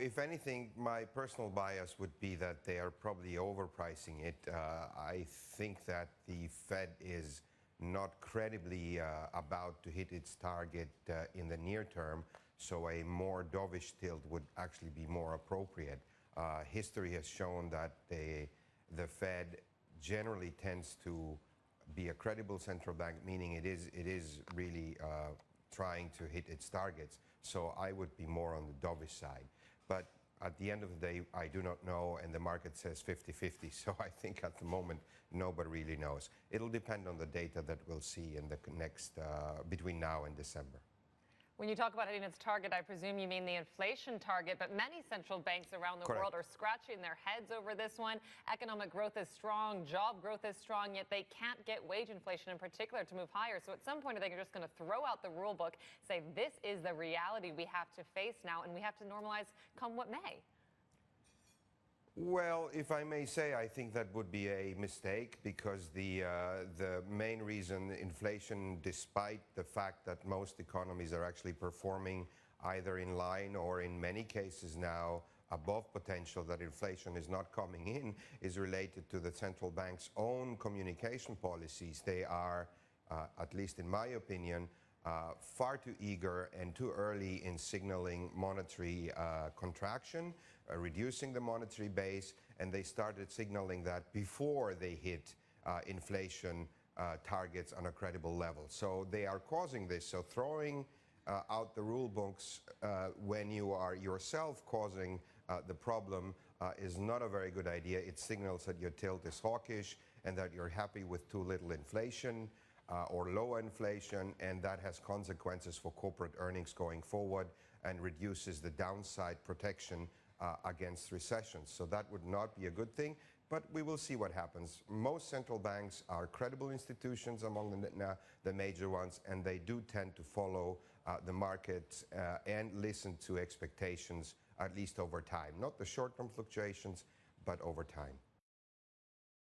if anything, my personal bias would be that they are probably overpricing it. I think that the Fed is not credibly about to hit its target in the near term, so a more dovish tilt would actually be more appropriate. History has shown that the Fed generally tends to be a credible central bank, meaning it is really trying to hit its targets. So I would be more on the dovish side. But at the end of the day, I do not know, and the market says 50-50. So I think at the moment, nobody really knows. It'll depend on the data that we'll see in the next, between now and December. When you talk about hitting its target, I presume you mean the inflation target, but many central banks around the world are scratching their heads over this one. Economic growth is strong, job growth is strong, yet they can't get wage inflation in particular to move higher. So at some point, they're just going to throw out the rule book, say this is the reality we have to face now, and we have to normalize come what may. Well, if I may say, I think that would be a mistake, because the main reason inflation, despite the fact that most economies are actually performing either in line or in many cases now above potential, that inflation is not coming in, is related to the central bank's own communication policies. They are, at least in my opinion, far too eager and too early in signaling monetary contraction, reducing the monetary base, and they started signaling that before they hit inflation targets on a credible level. So they are causing this. So throwing out the rule books when you are yourself causing the problem is not a very good idea. It signals that your tilt is hawkish and that you're happy with too little inflation. Or low inflation, and that has consequences for corporate earnings going forward and reduces the downside protection against recessions. So that would not be a good thing, but we will see what happens. Most central banks are credible institutions among the major ones, and they do tend to follow the market and listen to expectations, at least over time. Not the short-term fluctuations, but over time.